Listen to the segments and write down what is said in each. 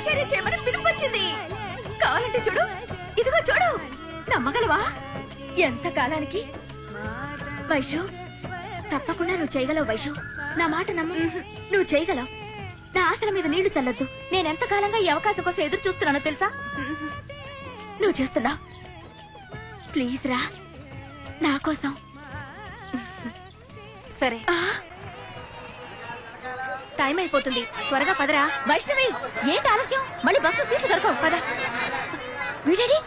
కచేరీ చేయమని పిలుపొచ్చింది. కావాలంటే చూడు, ఇదిగో చూడు. నమ్మగలవా? ఎంత కాలానికి? వైషు, తప్పకుండా నువ్వు చేయగలవు వైషు. నా మాట నమ్ము, నువ్వు చేయగలవు. నా ఆశల మీద నీళ్లు చల్లొద్దు. నేనెంత కాలంగా ఈ అవకాశం కోసం ఎదురు చూస్తున్నానో తెలుసా? నువ్వు చేస్తున్నావు. ప్లీజ్ రా, నా కోసం. సరే, టైం అయిపోతుంది, త్వరగా పదరా. వైష్ణవి, ఏంటి ఆలస్యం? మళ్ళీ బస్సు సీట్లు దొరకవు. పద. వీడేడి?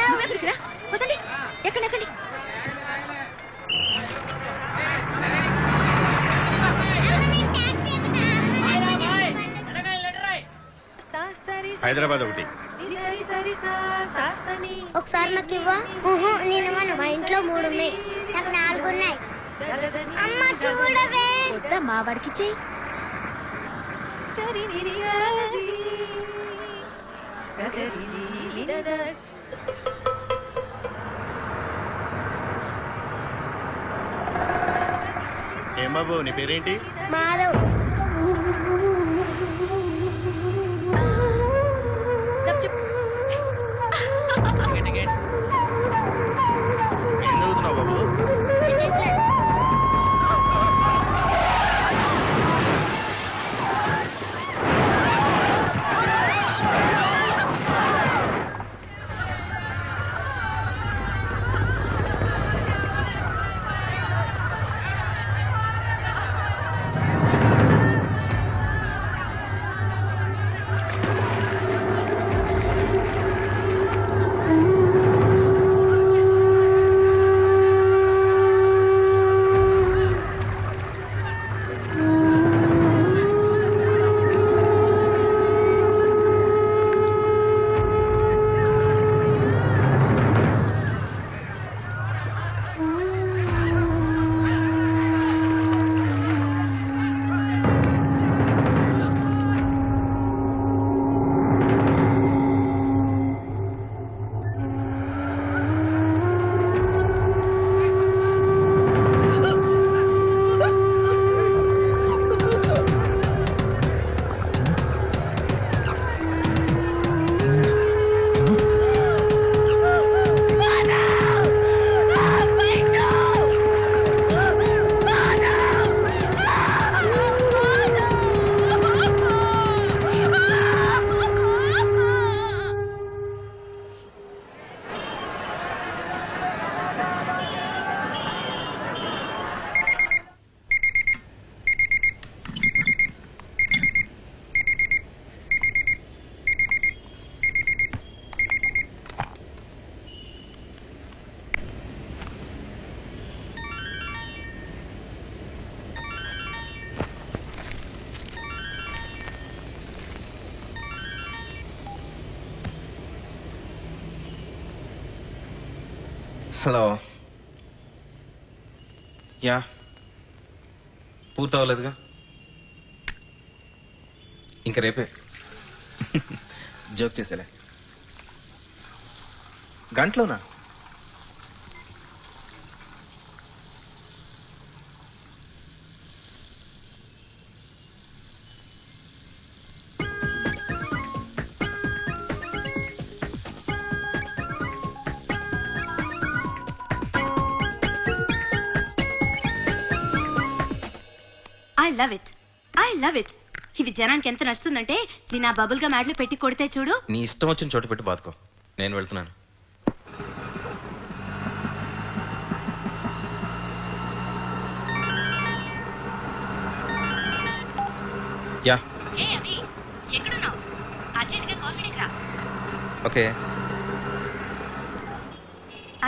నువ్వెక్కడికి రా, వదండి. ఎక్కండి. హైదరాబాద్ ఒకటి. ఒకసారి నాకు ఇవ్వ. నేను మా ఇంట్లో 3 ఉన్నాయి, నాకు 4 ఉన్నాయి. అమ్మ చూడవే. మా వాడికి చెయ్యి. ఏం బాబు, నీ పేరేంటి? మాధవ్. ఏం చదువుతున్నావు బాబు? హలో. యా, పూర్తవలేదుగా, ఇంకా రేపే. జోక్ చేసేలే. గంటలోనా? I love it. ఇది జనానికి ఎంత నచ్చుతుందంటే నేను ఆ బబుల్ గా మ్యాట్లు పెట్టి కొడితే చూడు. నీ ఇష్టం వచ్చిన చోటు పెట్టి బాదుకో, నేను వెళ్తున్నాను. యా. ఎక్కడున్నావు? అర్జెంట్గా కాఫీ డేకి రా. ఓకే.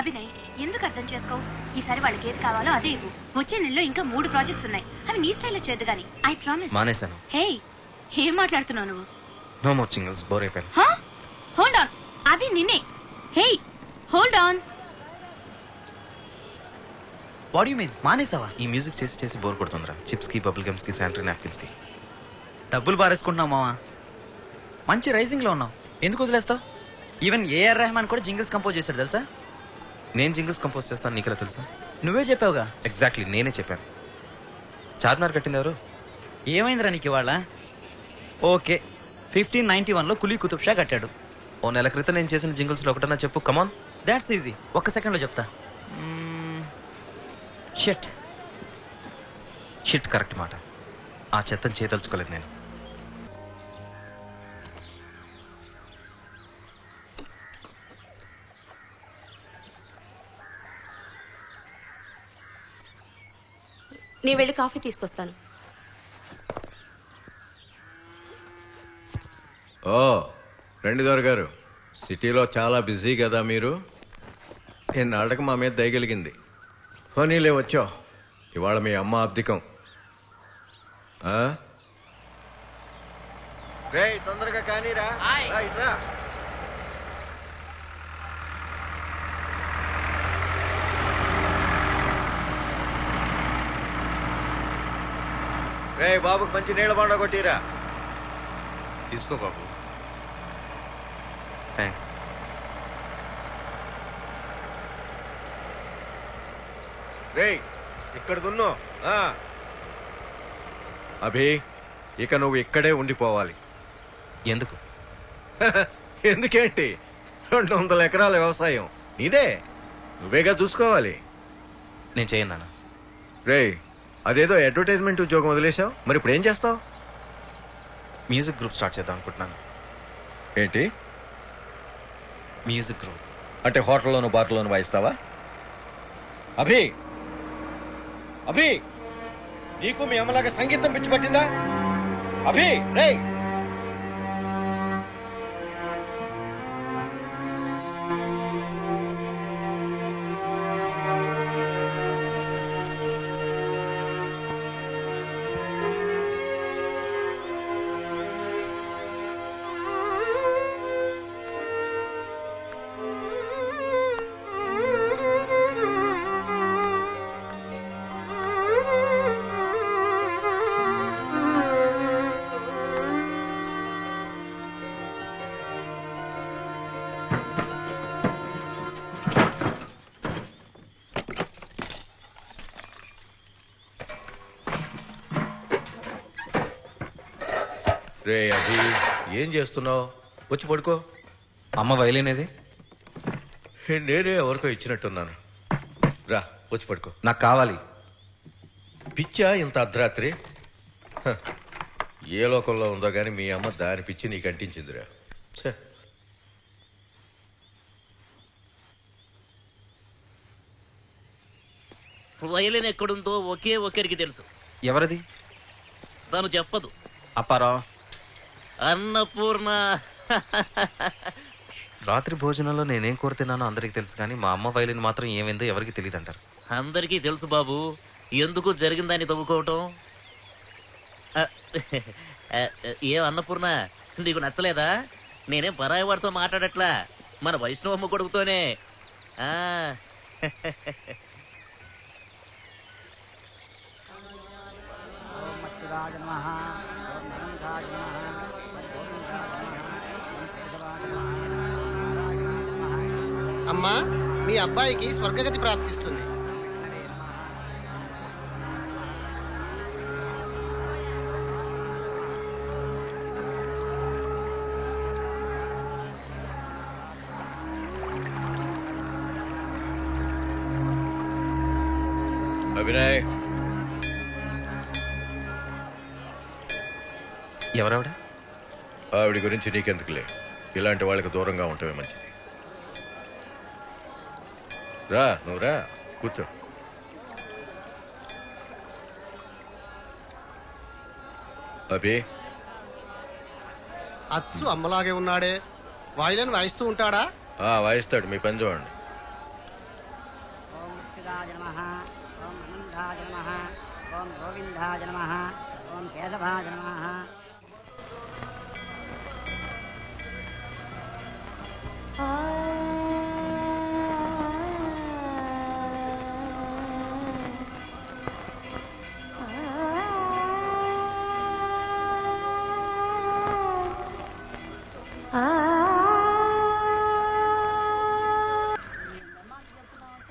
అభినయ్, ఎందుకు అర్థం చేసుకోవు? ఈసారి వాళ్ళకి ఏది కావాలో అదే ఇవ్వు. వచ్చే నెలలో ఇంకా 3 ప్రాజెక్ట్స్ ఉన్నాయి, అవి నీ స్టైల్లో చేద్దు గాని. I promise. మానేశాను. హే, ఏం మాట్లాడుతున్నావు నువ్వు? నో మోర్ సింగిల్స్, బోర్ అయిపోయాను. హోల్డ్ ఆన్, అభి నిన్నే. Hey, hold on. What you mean మానేసావా? ఈ మ్యూజిక్ చేసి చేసి బోర్ కొడుతుందిరా. చిప్స్ కి, బబుల్ గమ్స్ కి, శానిటరీ నాప్కిన్స్ కి. డబ్బులు బారేసుకుంటున్నావు మావా. మంచి రైజింగ్ లో ఉన్నావు, ఎందుకు వదిలేస్తావు? ఈవెన్ ఏఆర్ రెహమాన్ కూడా జింగిల్స్ కంపోజ్ చేశాడు తెలుసా? నేను జింగిల్స్ కంపోజ్ చేస్తాను, నీకెలా తెలుసా? నువ్వే చెప్పావుగా. ఎగ్జాక్ట్లీ, నేనే చెప్పాను. చార్మినార్ కట్టింది ఎవరు? ఏమైందిరా నీకు ఇవాళ? ఓకే, 1591లో కులీ కుతుబ్ షా కట్టాడు. ఓ నెల క్రితం నేను చేసిన జింగిల్స్లో ఒకటన్నా చెప్పు, కమాన్. దాట్స్ ఈజీ, ఒక్క సెకండ్లో చెప్తా. షిట్. షిట్ కరెక్ట్ మాట. ఆ చెత్తను చేయదలుచుకోలేదు నేను. నీ వెళ్ళి కాఫీ తీసుకొస్తాను. ఓ రెండుగారు గారు, సిటీలో చాలా బిజీ కదా మీరు. ఎన్నాళ్ళకి మా మీద దయగలిగింది. పోనీలే వచ్చావు. ఇవాళ మీ అమ్మ అబ్దికం. రే తొందరగా కానీరా. రే బాబుకి మంచి నీళ్ళ బాండ కొట్టిరా. తీసుకో బాబు. థ్యాంక్స్. రే ఇక్కడ దున్ను. అభి, ఇక నువ్వు ఇక్కడే ఉండిపోవాలి. ఎందుకు? ఎందుకేంటి, 200 ఎకరాల వ్యవసాయం నీదే, నువ్వేగా చూసుకోవాలి. నేను చేయను నాన్న. రే అదేదో అడ్వర్టైజ్మెంట్ ఉద్యోగం వదిలేసావు, మరి ఇప్పుడు ఏం చేస్తావు? మ్యూజిక్ గ్రూప్ స్టార్ట్ చేద్దాం అనుకుంటున్నాను. ఏంటి? మ్యూజిక్ గ్రూప్ అంటే హోటల్లోను బార్లోను వాయిస్తావా? అభి, అభి, నీకు మీ అమ్మలాగా సంగీతం పిచ్చి పట్టిందా? అభి రే. రే అభి, ఏం చేస్తున్నావు? వచ్చి పడుకో. అమ్మ వైలిన్ ఏది? నేనే ఎవరికో ఇచ్చినట్టున్నాను. రా వచ్చి పడుకో. నాకు కావాలి. పిచ్చా ఇంత అర్ధరాత్రి? ఏ లోకంలో ఉందో గాని మీ అమ్మ దాని పిచ్చి నీకు అంటించిందిరా. ఛే. వైలిన్ ఎక్కడుందో ఒకే ఒకరికి తెలుసు. ఎవరిది? తను చెప్పదు. అప్పారా. అన్నపూర్ణ. రాత్రి భోజనంలో నేనేం కోరుతున్నానో అందరికి తెలుసు, కానీ మా అమ్మ వైలిన్ మాత్రం ఏమైందో ఎవరికి తెలియదు అంటారు. అందరికీ తెలుసు బాబు, ఎందుకు జరిగిందని తవ్వుకోవటం. ఏం అన్నపూర్ణ, నీకు నచ్చలేదా? నేనేం పరాయి వాడితో మాట్లాడట్లా, మన వైష్ణవమ్మ కొడుకుతోనే. అమ్మా, మీ అబ్బాయికి స్వర్గగతి ప్రాప్తిస్తుంది. అభినయ్, ఎవరావిడ? ఆవిడ గురించి నీకెందుకులే, ఇలాంటి వాళ్ళకి దూరంగా ఉండటమే మంచిది. రా, నువ్వు రా, కూర్చో. అభి, అచ్చు అమ్మలాగే ఉన్నాడే, వాయిలను వాయిస్తూ ఉంటాడా? వాయిస్తాడు, మీ పని చూడండి. ఓం ముక్తిదాయ నమః, ఓం అనంతాయ నమః, ఓం గోవిందాయ నమః, ఓం కేశవాయ నమః.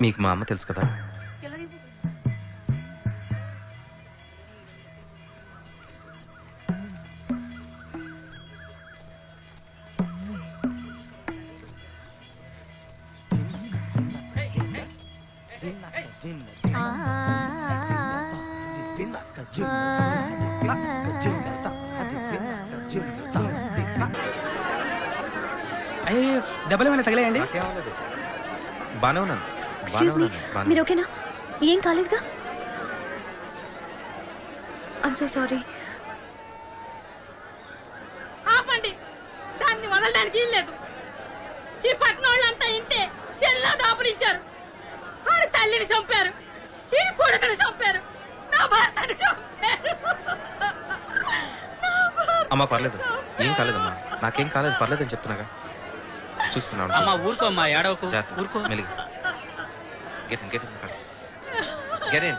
మీకు మా అమ్మ తెలుసు కదా? అయ్యో డబ్బులు ఏమైనా తగిలేయండి. నాకేమవ్వలేదు. బానే ఉన్నాను. ఎక్స్క్యూజ్ మీ, మీరు ఓకేనా? ఏం కాలేదుగా? I'm so sorry. ఆపండి, దాన్ని వదలడానికి లేదు. ఈ పట్నం వాళ్ళంతా ఇంతే సెల్లా దాపురించారు. ఆడి తల్లిని చంపారు, ఈ కొడుకుని చంపారు, నా భర్తని చంపారు. అమ్మా పర్లేదు, ఏం కాలేదమ్మా, నాకేం కాలేదు, పర్లేదని చెప్తున్నాగా. చూసుకున్నాను. అమ్మా ఊరుకో అమ్మా, ఏడవకు. ఊరుకో మెల్లిగా. Get in. Get in.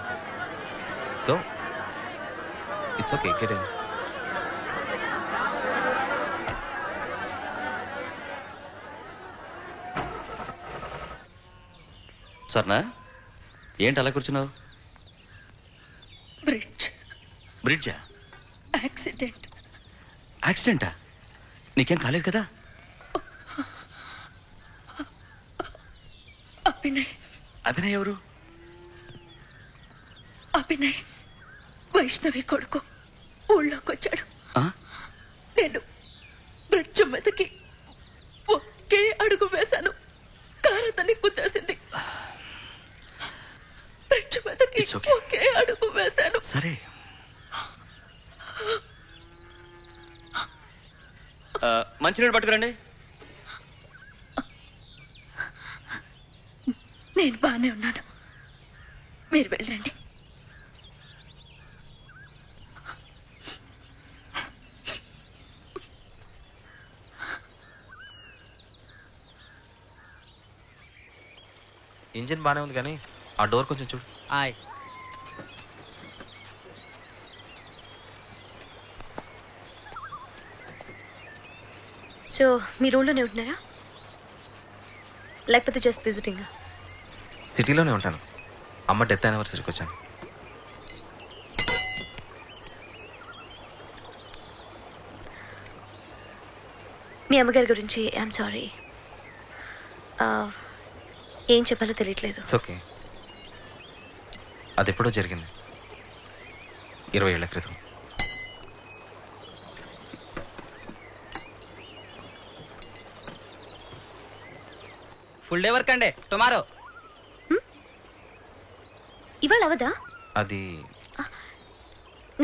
Go. It's okay, get in. Sarna, ఏంటి అలా కూర్చున్నావు? బ్రిడ్జా? యాక్సిడెంటా? నీకేం కాలేదు కదా? అభినయ్ ఎవరు? అభినయ్ వైష్ణవి కొడుకు ఊళ్ళోకి వచ్చాడు. నేను బ్రిడ్జ్ మీదకి ఒకే అడుగు వేశాను, కారు అతన్ని గుద్దేసింది. బ్రిడ్జ్ మీదకి ఒకే అడుగు వేశాను. సరే, మంచినీళ్ళు పట్టుకురండి. నేను బానే ఉన్నాను, మీరు వెళ్ళండి. ఇంజిన్ బానే ఉంది కానీ ఆ డోర్ కొంచెం చూడు. ఆయ్ సో మీ రూమ్లోనే ఉంటున్నారా, లేకపోతే జస్ట్ విజిటింగ్? సిటీలోనే ఉంటాను. అమ్మ డెత్ యానివర్సరీకి వచ్చాను. మీ అమ్మగారి గురించి ఐఎమ్ సారీ, ఏం చెప్పాలో తెలియట్లేదు. It's okay. అది ఎప్పుడో జరిగింది, 20 ఏళ్ల క్రితం. ఫుల్ డే వర్క్ అండి టుమారో. ఇవాళ అవదా? అది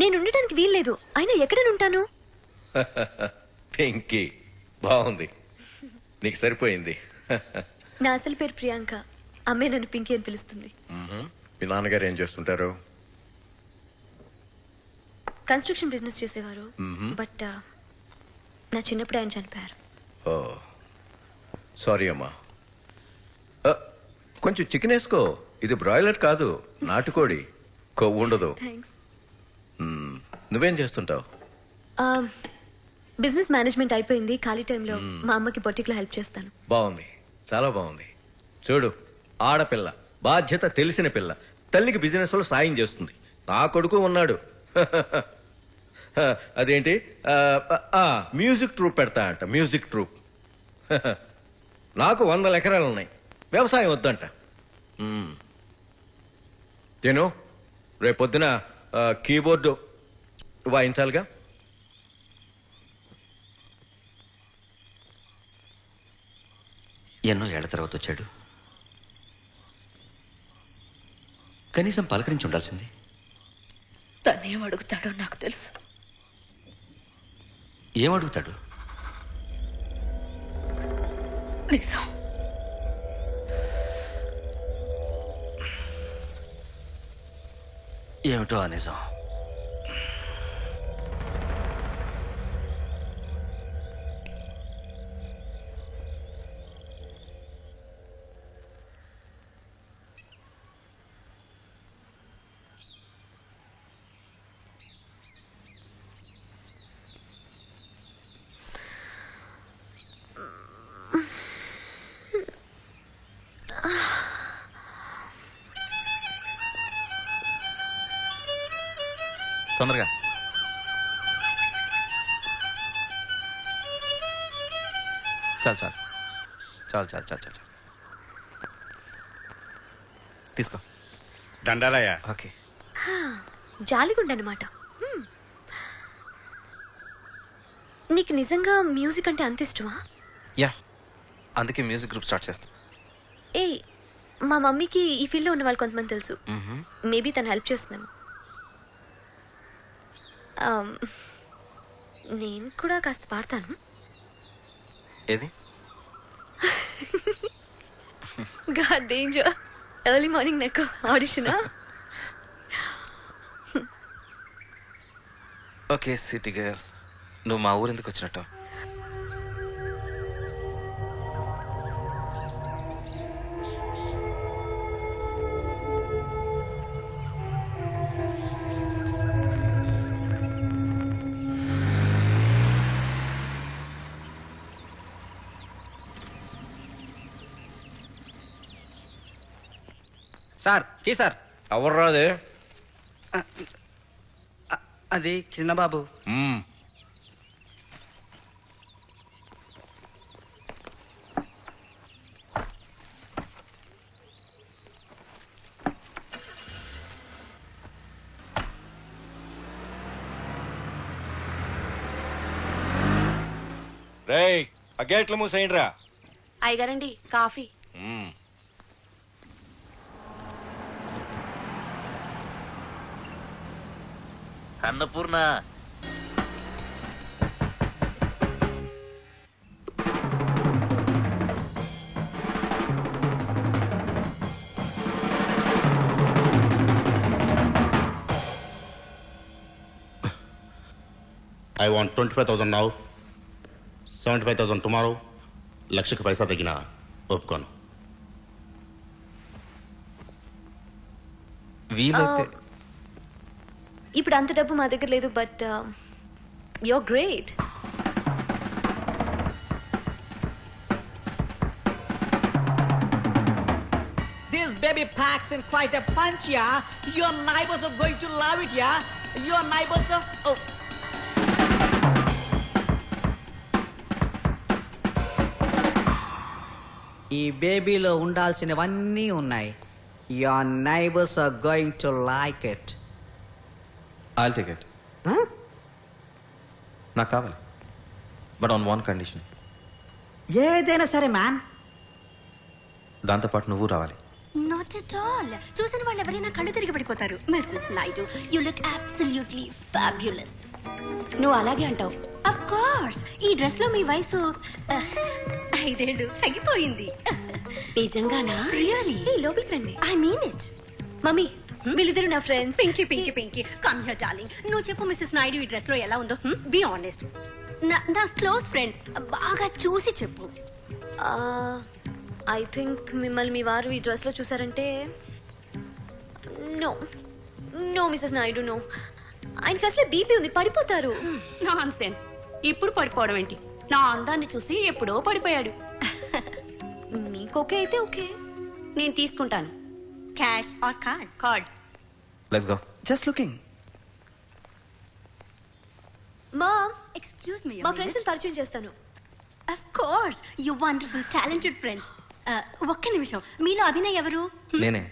నేను ఉండటానికి వీల్లేదు, అయినా ఎక్కడ ఉంటాను? పింకీ బాగుంది, నీకు సరిపోయింది. నా అసలు పేరు ప్రియాంక, అమ్మే నన్ను పింకీ అని పిలుస్తుంది. మీ నాన్నగారు ఏం చేస్తుంటారు? కన్స్ట్రక్షన్ బిజినెస్ చేసేవారు, బట్ నా చిన్నప్పుడు ఆయన చనిపోయారు. ఓ సారీ అమ్మా. కొంచెం చికెన్ వేసుకో, ఇది బ్రాయిలర్ కాదు, నాటుకోడి, కొవ్వు ఉండదు. నువ్వేం చేస్తుంటావు? బిజినెస్ మేనేజ్మెంట్ అయిపోయింది, ఖాళీ టైంలో మా అమ్మకి బొటిక్లో హెల్ప్ చేస్తాను. బాగుంది, చాలా బాగుంది. చూడు, ఆడపిల్ల, బాధ్యత తెలిసిన పిల్ల, తల్లికి బిజినెస్ లో సాయం చేస్తుంది. నా కొడుకు ఉన్నాడు. అదేంటి మ్యూజిక్ ట్రూప్ పెడతా అంట, మ్యూజిక్ ట్రూప్. నాకు 100 ఎకరాలు ఉన్నాయి, వ్యవసాయం వద్దంట. నేను రేపొద్దున కీబోర్డు వాయించాలిగా. ఎన్నో ఏళ్ల తర్వాత వచ్చాడు, కనీసం పలకరించి ఉండాల్సింది. తనేం అడుగుతాడో నాకు తెలుసు. ఏమడుగుతాడు? నిజం. ఏమిటో ఆ నిజం? తొందరగా. చాలు చాలు చాలు చాలు చాలు చాలు తీసుకో. దండాలయ్యా. ఓకే. జాలిగుండనమాట. నీకు నిజంగా మ్యూజిక్ అంటే అంత ఇష్టమా? యా, అందుకే మ్యూజిక్ గ్రూప్ స్టార్ట్ చేస్తాం. ఏ, మా మమ్మీకి ఈ ఫీల్డ్లో ఉన్న వాళ్ళు కొంతమంది తెలుసు. మేబీ తను హెల్ప్ చేస్తున్నాము. నేను కూడా కాస్త పాడతాను. ఏది? గాడ్ డేంజర్, ఎర్లీ మార్నింగ్ నాకు ఆడిషనా? ఓకే సిటీ గర్ల్, నువ్వు మా ఊరు ఎందుకు వచ్చినట్టు? సార్ కీ సార్. ఎవర్రాదే? అది చిన్నబాబు. రేయ్, ఆ గేట్లు మూసేయండి రా. అయ్యగారండి coffee. Annapurna, I want 25,000 now, 75,000 tomorrow. లక్షకి పైసా తగ్గినా ఒప్పుకోను. వీలైతే ఇప్పుడు అంత డబ్బు మా దగ్గర లేదు, but you're great. This baby packs in quite a punch, yeah. Your neighbors are going to love it, yeah. Your neighbors are... Oh. ఈ బేబీలో ఉండాల్సినవన్నీ ఉన్నాయి. Your neighbours are going to like it. I'll take it. నాకు కావాలి, but on one condition. ఏదైనా సరే man. దాంతోపాటు నువ్వు రావాలి. Not at all. చూసిన వాళ్ళు ఎవరైనా కళ్ళు తిరిగి పడిపోతారు. Mrs Naidu, you look absolutely fabulous. నువ్వు అలాగే అంటావు. ఆఫ్ కోర్స్, ఈ డ్రెస్ లో మీ వయసు 5 ఏళ్ళు తగ్గిపోయింది. నిజంగానా? రియల్లీ? లోపలికి రండి. I mean it. మమ్మీ, వీళ్ళిద్దరు నా friends. Pinky Pinky Pinky, come here darling. నువ్వు చెప్పు మిస్సెస్ నాయుడు ఈ డ్రెస్ లో ఎలా ఉందో. Be honest. నా క్లోజ్ ఫ్రెండ్, బాగా చూసి చెప్పు. ఐ థింక్ మిమ్మల్ని మీ వారు ఈ డ్రెస్ లో చూసారంటే no no Mrs Naidu, no. ఆయనకి అసలే బీపీ ఉంది, పడిపోతారు. నాన్సెన్స్. ఇప్పుడు పడిపోవడం ఏంటి? నా అందాన్ని చూసి ఎప్పుడో పడిపోయాడు. మీకు ఓకే అయితే ఓకే, నేను తీసుకుంటాను. Cash or card? Card. Let's go. Just looking. Ma'am, excuse me, మా ఫ్రెండ్స్ పరిచయం చేస్తాను. Of course, you wonderful talented friends. ఒక్క నిమిషం, మీలో అభినయ్ ఎవరు? నేనే.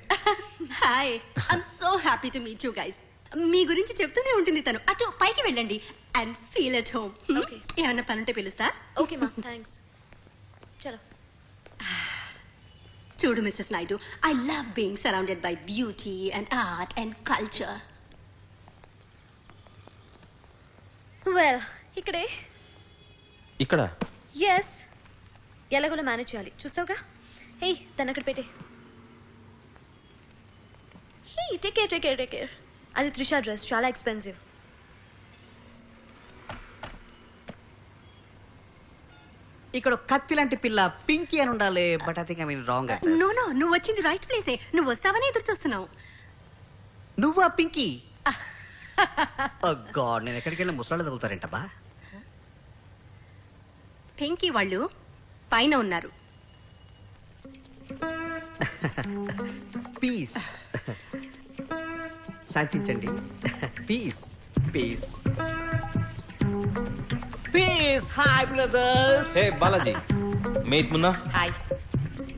Hi, I'm so happy to meet you guys. మీ గురించి చెప్తూనే ఉంటుంది తను. అటు పైకి వెళ్ళండి and feel at home. Okay. ఏమన్నా పనుంటే పిలుస్తా? ఓకే మా, థ్యాంక్స్. చలో. చూడు Mrs Naidu, I love being surrounded by beauty and art and culture. Well, ఇక్కడే. ఇక్కడ ఎస్, ఎలాగోలా మేనేజ్ చేయాలి, చూస్తావుగా. హే, తను అక్కడ పెట్టే. Hey, take care, take care, take care. అది త్రిషా డ్రెస్, చాలా ఎక్స్పెన్సివ్. ఇక్కడ కత్తి లాంటి పిల్ల పింకీ అని ఉండాలి, but I think I mean wrong. No no, నువ్వు వచ్చింది రైట్ ప్లేసే. నువ్వు వస్తావని ఎదురు చూస్తున్నావు. నువ్వా పింకీ? ఓ గాడ్, నేను ఎక్కడికి వెళ్ళి ముసలాళ్ళు తగులుతారేంటబ్బా? పింకీ వాళ్ళు పైన ఉన్నారు. పీస్. శాంతించండి. Peace peace peace. Hi brothers. Hey Balaji, mate Munna. Hi.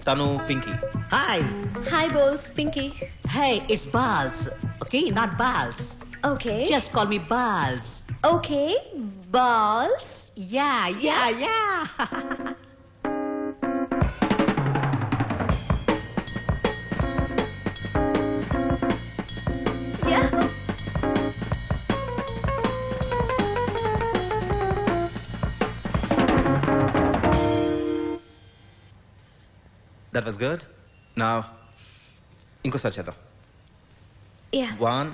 తను Pinky. Hi. Hi balls, Pinky. Hey, it's balls. Okay, not balls. Okay, Just call me balls. Okay, balls. Yeah. That was good. నా ఇంకోసారి చేద్దాం. Yeah. 1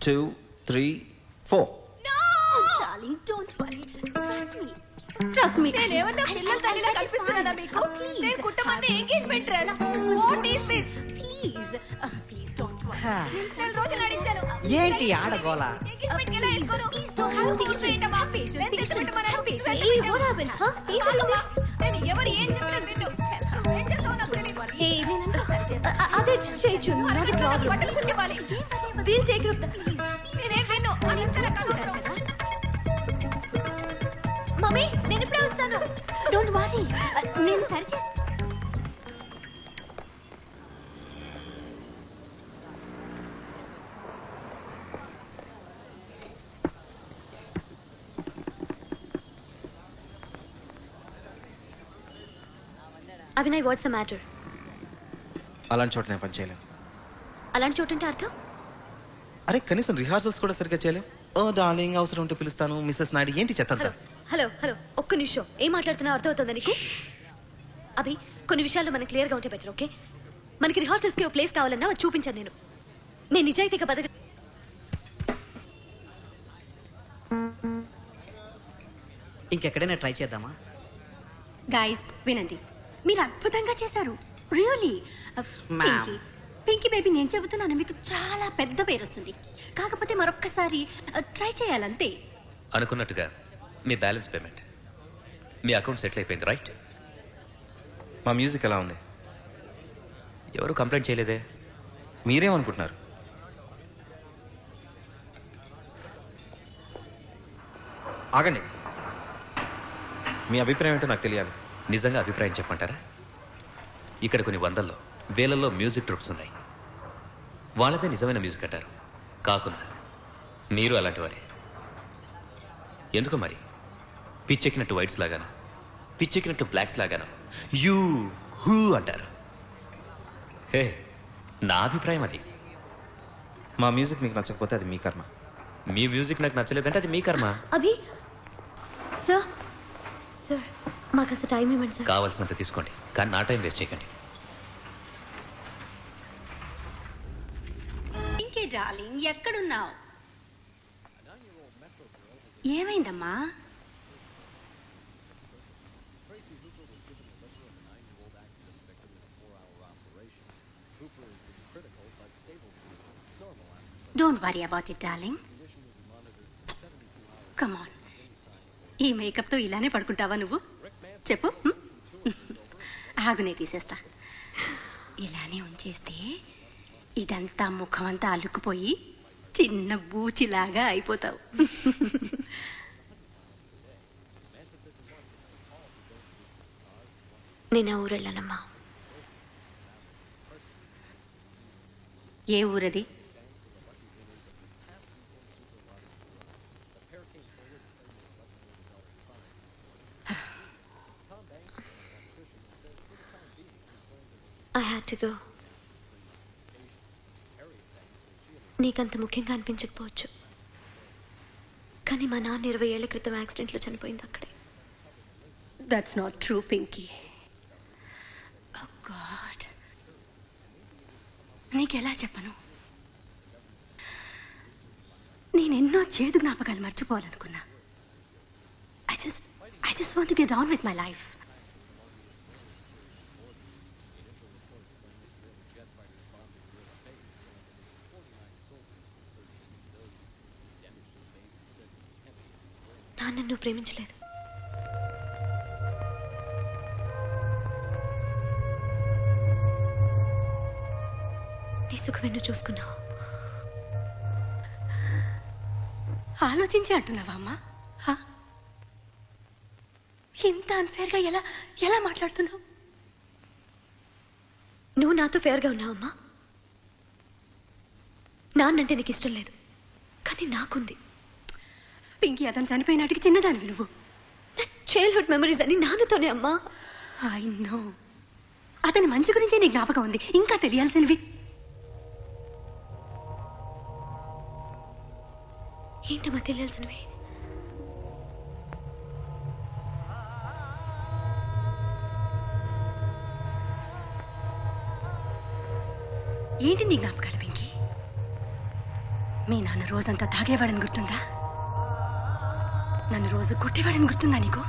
2 3 4. Darling, don't worry. Trust me. నేనేమన్నా పిల్లల తల్లిలా కనిపిస్తున్నానా మీకు? నేను కుట్టమంది engagement dress. What is this? Please don't worry. నేను రోజు నడించాను. ఏంటి ఆడగోల? ఎంగేజ్మెంట్ ఎలా చేసుకోను? Please don't have patience. నేను ఎవరు ఏం చెప్పినా విన్ను. ఏం చేస్తావో నాకు తెలియదు. నేనంతా సరి చేస్తా. అదే చేయొచ్చు. Not problem. బట్టలు కుట్టివ్వాలి. దీని టేక్ ఇట్. నేనేం విన్ను. అది చాలా కనవసరం. మమ్మీ నేను ఇప్పుడే వస్తాను. Don't worry. నేను సరి చేస్తా. Abhinay, what's the matter? అలాంటి చోట నేను పని చేయలేను. అలాంటి చోటు అంటే అర్థం? అరే కనీసం రిహార్సల్స్ కూడా సరిగ్గా చేయలేం. ఓ డార్లింగ్, అవసరం ఉంటే పిలుస్తాను, మిస్సెస్ నాయుడు. ఏంటి చెత్తంతా? హలో ఒక్క నిమిషం. ఏం మాట్లాడుతున్నావు అర్థమవుతుందా నీకు? అభి, కొన్ని విషయాల్లో మనం క్లియర్గా ఉంటే బెటర్, ఓకే? మనకి రిహార్సల్స్కి ఒక ప్లేస్ కావాలన్నా అది చూపించాను నేను. నేను నిజాయితీగా బతక. ఇంకెక్కడైనా ట్రై చేద్దామా? గైస్ వినండి, మీరు అద్భుతంగా చేశారు. రియలీ. Ma'am. పింకీ బేబీ, నేను చెబుతున్నాను, మీకు చాలా పెద్ద పేరు వస్తుంది. కాకపోతే మరొక్కసారి ట్రై చేయాలంతే. అనుకున్నట్టుగా మీ బ్యాలెన్స్ పేమెంట్ మీ అకౌంట్ సెటిల్ అయిపోయింది, రైట్? మా మ్యూజిక్ ఎలా ఉంది? ఎవరు కంప్లైంట్ చేయలేదే. మీరేమనుకుంటున్నారు? ఆగండి, మీ అభిప్రాయం ఏంటో నాకు తెలియాలి. నిజంగా అభిప్రాయం చెప్పమంటారా? ఇక్కడ కొన్ని వందల్లో వేలల్లో మ్యూజిక్ ట్రూప్స్ ఉన్నాయి. వాళ్ళదే నిజమైన మ్యూజిక్ అంటారు. కాకుండా మీరు అలాంటి వారే. ఎందుకు మరి పిచ్చెక్కినట్టు వైట్స్ లాగాను, పిచ్చెక్కినట్టు బ్లాక్స్ లాగాను యూ హూ అంటారు? హే, నా అభిప్రాయం అది. మా మ్యూజిక్ మీకు నచ్చకపోతే అది మీ కర్మ. మీ మ్యూజిక్ నాకు నచ్చలేదంటే అది మీ కర్మ. అభి సార్, మాకు అసలు టైం ఇవ్వండి సార్. కావాల్సినంత తీసుకోండి, కానీ నా టైం వేస్ట్ చేయకండి. ఇంకే డార్లింగ్, ఎక్కడున్నావు? ఏమైందమ్మా? Don't worry about it darling. Come on. ఈ మేకప్తో ఇలానే పడుకుంటావా నువ్వు? చెప్పు. ఆగునే తీసేస్తా. ఇలానే ఉంచేస్తే ఇదంతా ముఖమంతా అల్లుకుపోయి చిన్న బూచిలాగా అయిపోతావు. నేను ఆ ఊరు వెళ్ళానమ్మా. ఏ ఊరది? I had to go. నీకంత ముఖ్యంగా అనిపించకపోవచ్చు, కానీ మా నాన్న 20 ఏళ్ల క్రితం యాక్సిడెంట్లో చనిపోయింది అక్కడే. That's not true Pinky. Oh God, నీకెలా చెప్పను? నేనెన్నో చేదు జ్ఞాపకాలు మర్చిపోవాలనుకున్నా. I just want to get on with my life. నాన్న నువ్వు ప్రేమించలేదు. నీ సుఖమే నువ్వు చూసుకున్నావు. ఆలోచించి అంటున్నావా అమ్మా? ఇంత అన్ఫేర్గా ఎలా మాట్లాడుతున్నావు? నువ్వు నాతో ఫేర్గా ఉన్నావమ్మా. నాన్నంటే నీకు ఇష్టం లేదు, కానీ నాకుంది. పింకీ అతను చనిపోయినాటికి చిన్నదానివి నువ్వు. చైల్డ్హుడ్ మెమరీస్ అని నాన్నతోనే అమ్మా. I know. అతని మంచి గురించే నీ జ్ఞాపకం ఉంది, ఇంకా తెలియాల్సినవి. ఏంటమ్మా తెలియాల్సినవి? ఏంటి నీ జ్ఞాపకాలు పింకీ? మీ నాన్న రోజంతా తాగేవాడని గుర్తుందా? నన్ను రోజు కొట్టేవాడని గుర్తుందా నీకు?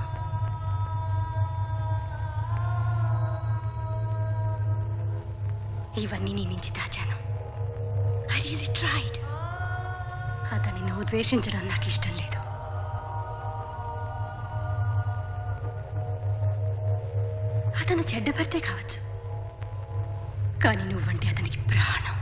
ఇవన్నీ నీ నుంచి దాచాను. I really tried. అతన్ని నువ్వు ద్వేషించడం నాకు ఇష్టం లేదు. అతను చెడ్డ భర్తే కావచ్చు, కానీ నువ్వంటే అతనికి ప్రాణం.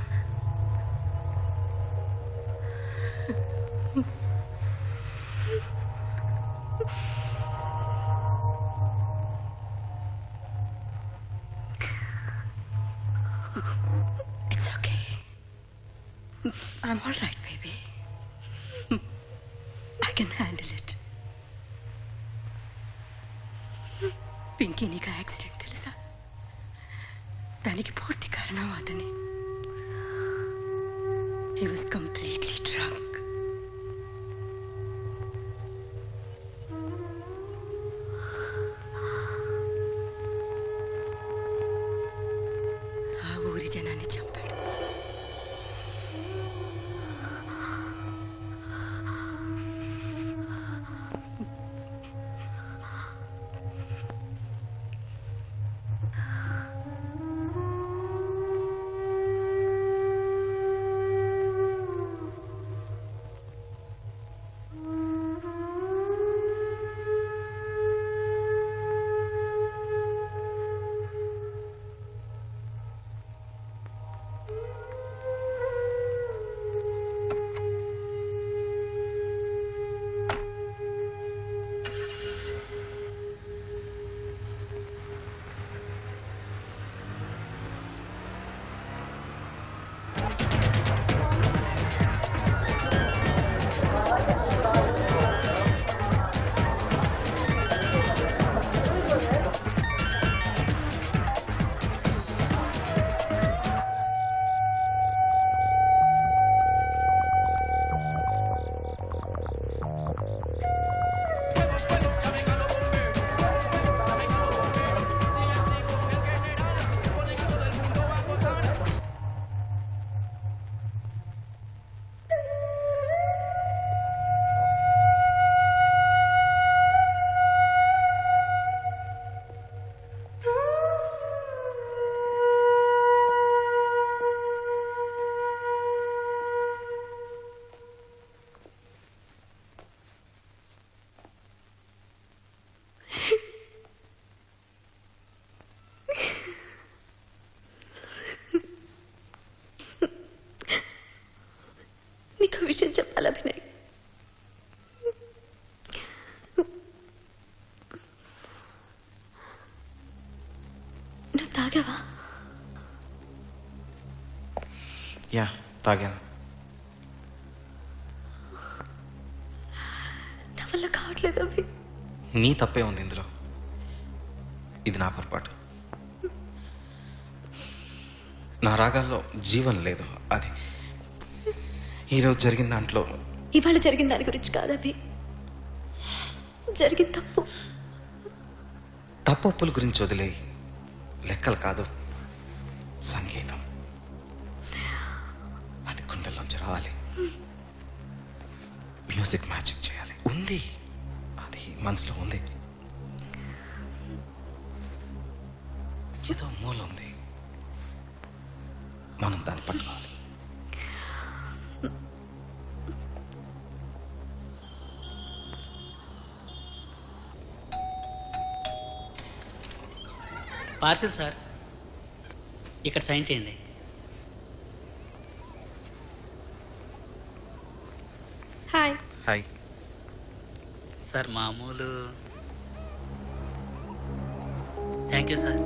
It's okay. I'm all right, baby. I can handle it. Pinky నీకు యాక్సిడెంట్ తెలుసా? దానికి పూర్తి కారణం అతనే. He was completely drunk. ఆ ఊరి జనాన్ని చంపాడు. నీకు విషయం చెప్పాలి అభినయ్. నువ్వు తాగావా? యా, తాగాను. నా వల్ల కావట్లేదు అభి. నీ తప్పే ఉంది ఇందులో. ఇది నా పొరపాటు. నా రాగాల్లో జీవం లేదు. అది ఈరోజు జరిగిన దాంట్లో. ఇవాళ జరిగిన దాని గురించి కాదు అభి, జరిగిన తప్పు. తప్పొప్పుల గురించి వదిలే. లెక్కలు కాదు, సంగీతం. అది గుండెల్లోంచి రావాలి. మ్యూజిక్ మ్యాజిక్ చేయాలి. ఉంది, అది మనసులో ఉంది. ఏదో మూల ఉంది, మనం దాన్ని పట్టుకోవాలి. పార్సిల్ సార్, ఇక్కడ సైన్ చేయండి. హాయ్. హాయ్ సార్, మామూలు. Thank you sir.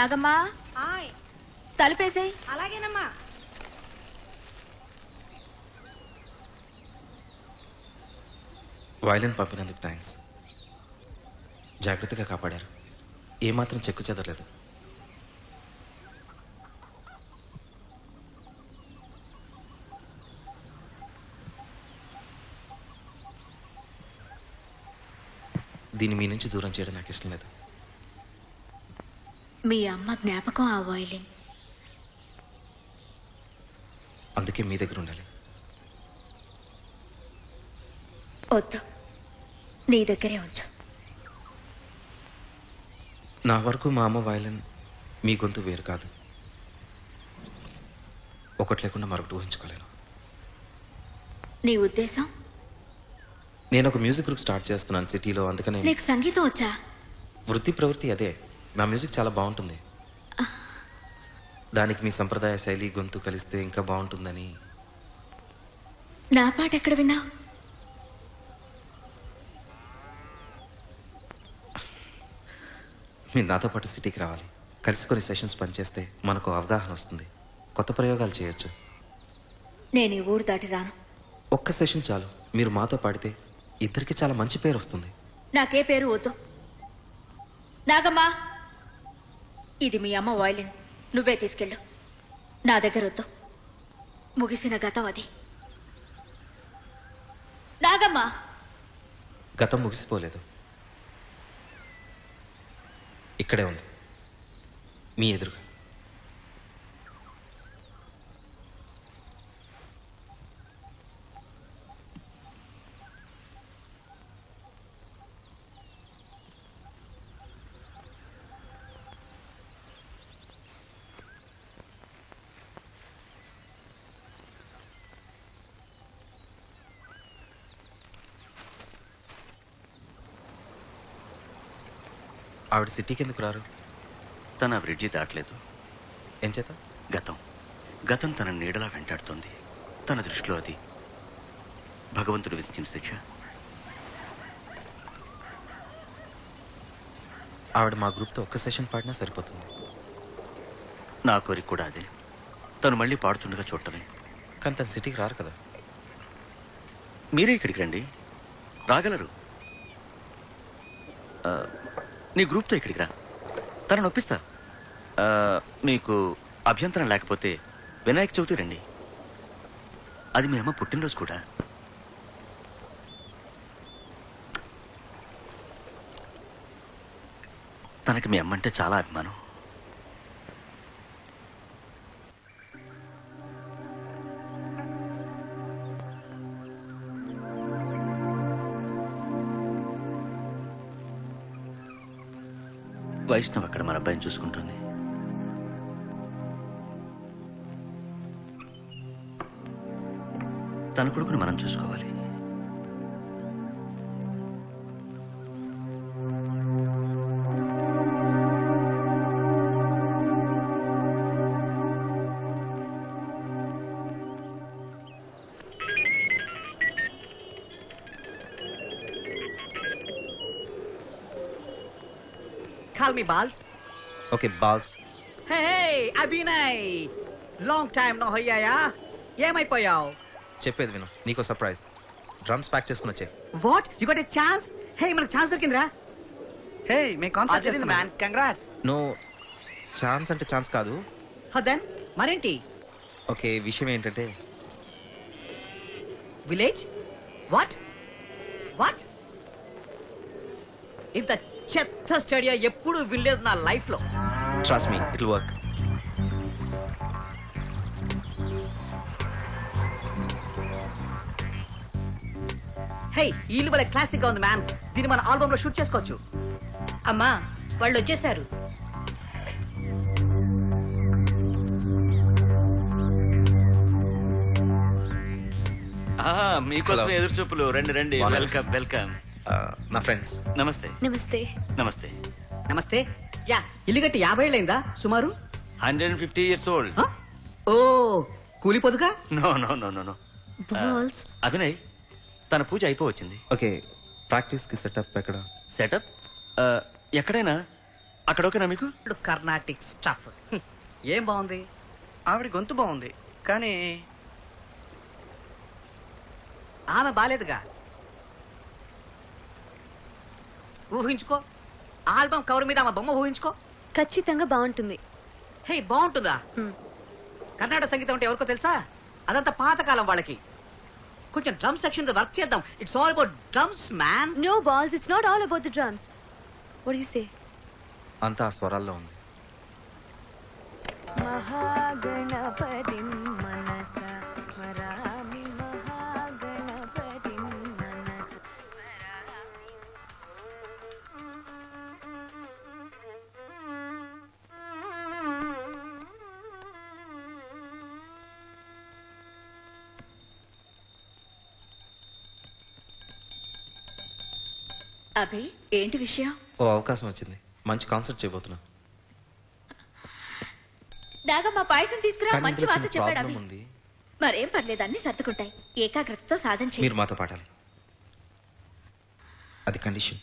నాగమ్మా తలుపేసేయ్. అలాగేనమ్మా. వైలెన్ పంపినందుకు థ్యాంక్స్. జాగ్రత్తగా కాపాడారు. ఏమాత్రం చెక్కు చెదరలేదు. దీన్ని మీ నుంచి దూరం చేయడం నాకు ఇష్టం లేదు. మీ అమ్మ జ్ఞాపకం ఆ వైలిన్. అందుకే మీ దగ్గర ఉండాలి. వద్దు, నీ దగ్గరే ఉంచు. నా వరకు మా అమ్మ వైలెన్, మీ గొంతు వేరు కాదు. ఒకటి లేకుండా మరొకటి ఊహించుకోలేను. నీ ఉద్దేశం? నేను ఒక మ్యూజిక్ గ్రూప్ స్టార్ట్ చేస్తున్నాను సిటీలో. అందుకనే. నీకు సంగీతం వచ్చా? వృత్తి ప్రవృత్తి అదే. నా మ్యూజిక్ చాలా బాగుంటుంది. దానికి మీ సంప్రదాయ శైలి గొంతు కలిస్తే ఇంకా బాగుంటుందని. నా పాట ఎక్కడ విన్నావు? మీరు నాతో పాటు సిటీకి రావాలి. కలిసి కొన్ని సెషన్స్ పనిచేస్తే మనకు అవగాహన వస్తుంది. కొత్త ప్రయోగాలు చేయొచ్చు. నేను ఈ ఊరు దాటి రాను. ఒక్క సెషన్ చాలు. మీరు మాతో పాడితే ఇద్దరికి చాలా మంచి పేరు వస్తుంది. నాకే పేరు వద్దు. నాగమ్మా, ఇది మీ అమ్మ వైలిన్. నువ్వే తీసుకెళ్ళు. నా దగ్గర వద్దు. ముగిసిన గతం అది. నాగమ్మా. గతం ముగిసిపోలేదు. ఇక్కడే ఉంది, మీ ఎదురుగా. ఆవిడ సిటీకి ఎందుకు రారు? తన బ్రిడ్జి దాటలేదు. ఏం చేత? గతం తన నీడలా వెంటాడుతోంది. తన దృష్టిలో అది భగవంతుడు విధించిన శిక్ష. ఆవిడ మా గ్రూప్తో ఒక్క సెషన్ పాడినా సరిపోతుంది. నా కోరిక కూడా అదే. తను మళ్ళీ పాడుతుండగా చూడటమే. కానీ తన సిటీకి రారు కదా. మీరే ఇక్కడికి రండి, రాగలరు. నీ గ్రూప్తో ఇక్కడికి రా, తనను ఒప్పిస్తా. మీకు అభ్యంతరం లేకపోతే వినాయక చవితి రండి. అది మీ అమ్మ పుట్టినరోజు కూడా. తనకి మీ అమ్మ అంటే చాలా అభిమానం. వైష్ణవ్ అక్కడ మన అబ్బాయిని చూసుకుంటుంది. తన కొడుకుని మనం చూసుకోవాలి. Call me Balls. Okay, balls. Hey, Abhinay, long time no అయ్యాయా? ఏమైపోయావు? చెప్పేది విను, నీకో సర్ప్రైజ్. డ్రమ్స్ ప్యాక్ చేసుకుని వచ్చే. What, you got a chance? Hey, మనకు ఛాన్స్ దొరికిందిరా. హే, మేము కాన్సర్ట్ చేస్తున్నాం. Man, congrats. నో, ఛాన్స్ అంటే ఛాన్స్ కాదు. దెన్ మరేంటి? ఓకే, విషయం ఏంటంటే విలేజ్. వాట్ వాట్ ఇంత చెత్త స్టేడియా ఎప్పుడు వినలేదు నా లైఫ్ లో. Trust me, it will work. Hey, ఈ ఇల్లు భలే క్లాసిక్ గా ఉంది మ్యాన్. దీన్ని మన ఆల్బమ్ లో షూట్ చేసుకోవచ్చు. అమ్మా, వాళ్ళు వచ్చేసారు. మీకోసం Hello. ఎదురు చూపులు. రండి రండి. Welcome welcome. నా ఫ్రెండ్స్. నమస్తే. నమస్తే. నమస్తే. నమస్తే. యా, ఇల్లు కట్టి 50 ఏళ్ళైందా సుమారు? 150 years old. ఓ, కూలిపోదుగా? No no no no no. Balls. Abhinay, తన పూజ అయిపోవచ్చింది. ఓకే, ప్రాక్టీస్ కి సెటప్ ఎక్కడ? సెటప్ ఎక్కడైనా అక్కడ ఓకేనా మీకు? కర్ణాటిక్ స్టఫ్ ఏం బాగుంది? ఆవిడ గొంతు బాగుంది కానీ ఆమె బాలేదుగా. ఊహించుకో, ఆల్బమ్ కవర్ మీద ఆమె బొమ్మ ఊహించుకో. ఖచ్చితంగా బాగుంటుంది. హే, బాగుంటుందా? కర్ణాటక సంగీతం అంటే ఎవరికో తెలుసా? అదంతా పాతకాలం వాళ్ళకి. కొంచెం డ్రమ్ సెక్షన్ వర్క్ చేద్దాం. It's all about drums man. No balls, it's not all about the drums. What do you say? అంతా ఆ స్వరాల్లో ఉంది. మహాగణపతిం మనస స్మరామి, మహాగణపతిం మనస స్మరామి. అభి, ఏంటి విషయం? ఓ అవకాశం వచ్చింది, మంచి కాన్సర్ట్ చేయబోతున్నా. నాగమ్మ పాయసం తీసుకురా, కానీ మంచి ఇందులో వార్త చిన్న చెప్పాడు ప్రాబ్లం అభి. ఉంది. మరేం పర్లేదు, అన్ని సర్దుకుంటాయి. ఏకాగ్రతతో సాధన మీరు చేయి. మాతో పాడాలి, అది కండిషన్.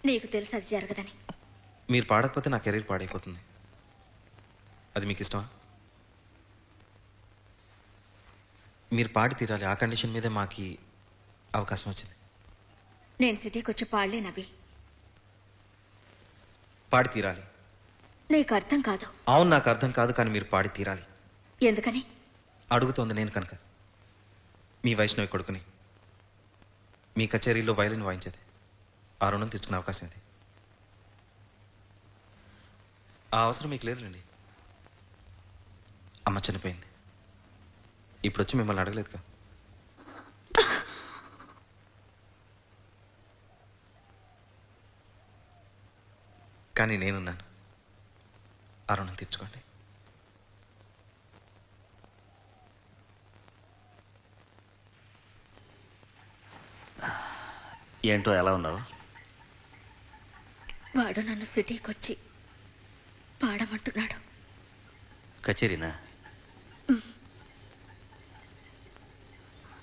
నీకు తెలుసు అది జరగదని. మీరు పాడకపోతే నా కెరీర్ పాడైపోతుంది. అది మీకు ఇష్టమా? మీరు పాడి తీరాలి, ఆ కండిషన్ మీదే మాకు అవకాశం వచ్చింది. నేను సిటీకి వచ్చి పాడలేనవి. పాడి తీరాలి. నీకు అర్థం కాదు. అవును, నాకు అర్థం కాదు, కానీ మీరు పాడి తీరాలి. ఎందుకని? అడుగుతోంది నేను కనుక. మీ వైష్ణవి కొడుకుని. మీ కచేరీలో వైలిన్ వాయించేది. ఆ రుణం తెచ్చుకునే అవకాశం ఇది. ఆ అవసరం మీకు లేదులేండి. అమ్మ చనిపోయింది, ఇప్పుడు వచ్చి మిమ్మల్ని అడగలేదుగా. కానీ నేనున్నాను, ఆ రుణం తీర్చుకోండి. ఏంటో ఎలా ఉన్నావు? వాడు నన్ను సిటీకి వచ్చి పాడమంటున్నాడు. కచేరీనా?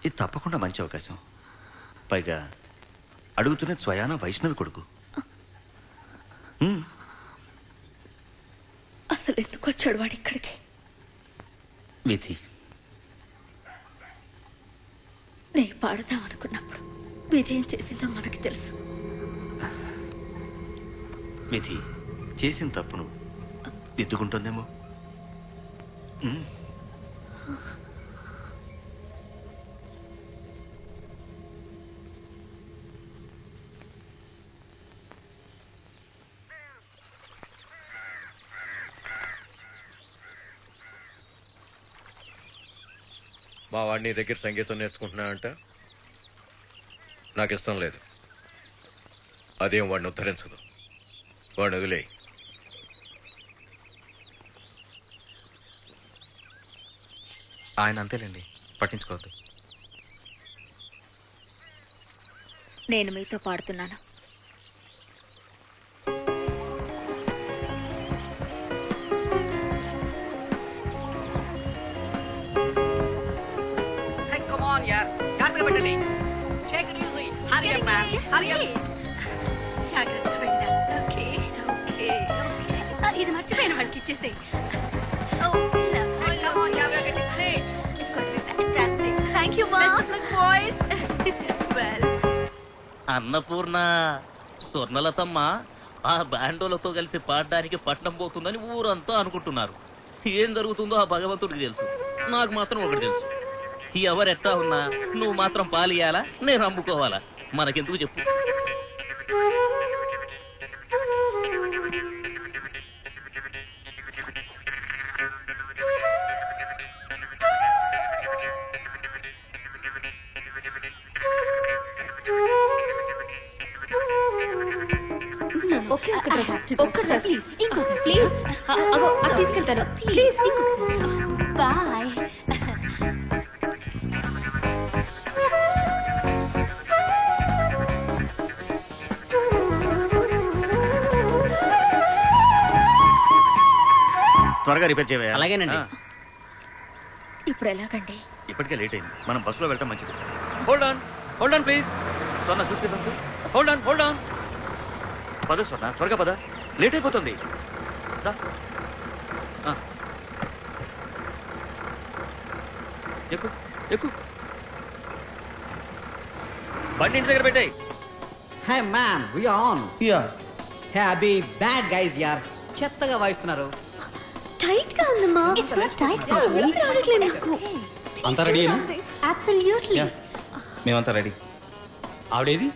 ఇది తప్పకుండా మంచి అవకాశం. పైగా అడుగుతున్న స్వయాన వైష్ణవి కొడుకు. అసలు ఎందుకు వచ్చాడు వాడు ఇక్కడికి? విధి. నేను పాడదాం అనుకున్నప్పుడు విధేం చేసిందో మనకి తెలుసు. విధి చేసిన తప్పును దిద్దుకుంటుందేమో. మా వాడిని నీ దగ్గర సంగీతం నేర్చుకుంటున్నానంట. నాకు ఇష్టం లేదు. అదేం వాడిని ఉద్ధరించదు. వాడిని వదిలే. ఆయన అంతేలేండి, పట్టించుకోవద్దు. నేను మీతో పాడుతున్నాను. జాగ్రత్తగా పెట్టండి. Take it easy. Hurry up, man. Hurry up. జాగ్రత్తగా వెళ్ళా. Okay okay okay. ఇది మర్చిపోయిన వాళ్ళకి ఇచ్చేస్తే. Come on, yeah, we're getting late. It's going to be fantastic. Thank you, Mom. Best of luck, boys. Well. Annapurna, స్వర్ణలతమ్మ ఆ బ్యాండోలతో కలిసి పాడడానికి పట్నం పోతుందని ఊరంతా అనుకుంటున్నారు. ఏం జరుగుతుందో ఆ భగవంతుడికి తెలుసు. నాకు మాత్రం ఒకటి తెలుసు, ఎవరెట్టా ఉన్నా నువ్వు మాత్రం పాలియాలా, నేను అమ్ముకోవాలా. మనకెందుకు చెప్పు. ఓకే, ఒక్క డ్రెస్ ఇంకొక ప్లీజ్. అది తీసుకెళ్తాను ప్లీజ్. ఇంకొకసారి బాయ్. త్వరగా రిపేర్ చేయవా? అలాగేనండి. ఇప్పుడు ఎలాగండి? ఇప్పటికే లేట్ అయింది, మనం బస్సులో వెళ్ళటం మంచిది. Hold on please. Swarna suit case. Hold on. పద స్వర్ణ, త్వరగా పద. లేట్ అయిపోతుంది. రా. ఆ. ఎక్కు ఎక్కు. బండి ఇంటి దగ్గర పెట్టాయి. Hey man we on hey అభి బ్యాడ్ గైస్ యార్ చెత్తగా వాయిస్తున్నారు. టైట్ గా ఉందమ్మా. ఇట్స్ నాట్ టైట్ గా ఊపిరి ఆడట్లేదు నాకు. అంతా రెడీ అయినా? అబ్సల్యూట్లీ. మేమంతా రెడీ. ఆవిడేది?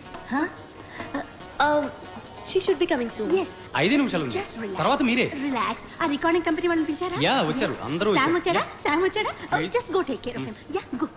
She should be coming soon. yes 5 నిమిషాలు ఉంది. తర్వాత మీరే. రిలాక్స్. ఆ రికార్డింగ్ కంపెనీ వాళ్ళని పిలిచారా? యా వచ్చారు, అందరూ సామ్ వచ్చారు. వచ్చారా? సామ్ వచ్చారా? Just go take care of him. Ya go.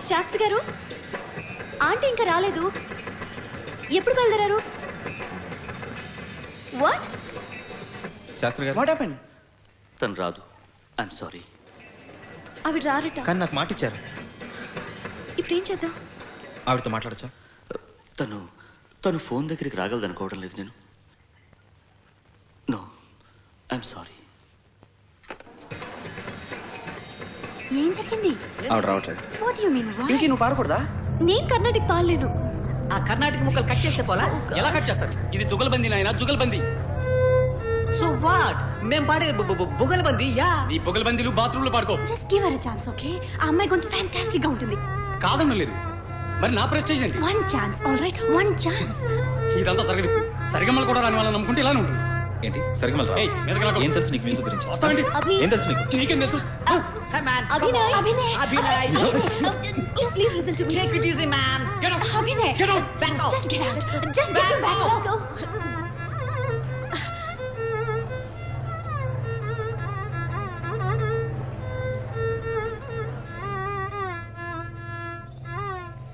Shastri గారు, ఆంటీ ఇంకా రాలేదు. ఎప్పుడు బయలుదేరారు? వాట్? శాస్త్రి గారు, వాట్ హ్యాపెండ్? తను రాదు. I'm sorry. ఆవిడ రారట. కానీ నాకు మాట ఇచ్చారు. ఇప్పుడు ఏం చేద్దాం? ఆవిడతో మాట్లాడచ్చా? తను ఫోన్ దగ్గరికి రాగలదనుకోవడం లేదు నేను. No, I'm sorry. ఏం జరిగింది? ఆవిడ రావట్లేదు. What you mean? ఇంకే నువ్వు పాడకూడదా? నేను కర్ణాటక పాడలేను. ఆ కర్ణాటక ముక్కలు కట్ చేస్తే పోలా? ఎలా కట్ చేస్తారు? ఇది జుగల్బందీ నాయనా, జుగల్బందీ. So what? మేం పాడే బుగల్బందీ. యా, నీ పొగల్బందీలు బాత్రూమ్ లో పాడుకో. Just give her a chance, okay? ఆ అమ్మాయి గొంతు ఫ్యాంటాస్టిక్ గా ఉంటుంది. కాదన్న లేదు. మరి నా ప్రెస్టేజ్ ఏంటి? One chance, all right, one chance. ఇదంతా సరిగదు. సరిగమలు కూడా రాని వాళ్ళని నమ్ముకుంటే ఇలానే ఉంటుంది. ఏంటి సరిగమల్ రా? ఏయ్, మీదకి రాకు. ఏం తెలుసు నీకు మ్యూజిక్ గురించి? వస్తావేంటి? ఏం తెలుసు నీకు? నీకేం తెలుసు? Hey man, Abhinay, Abhinay, just please listen to me. take it easy man. Get out. Abhinay, Get out. Back off. just get out. Just get your back off. Go.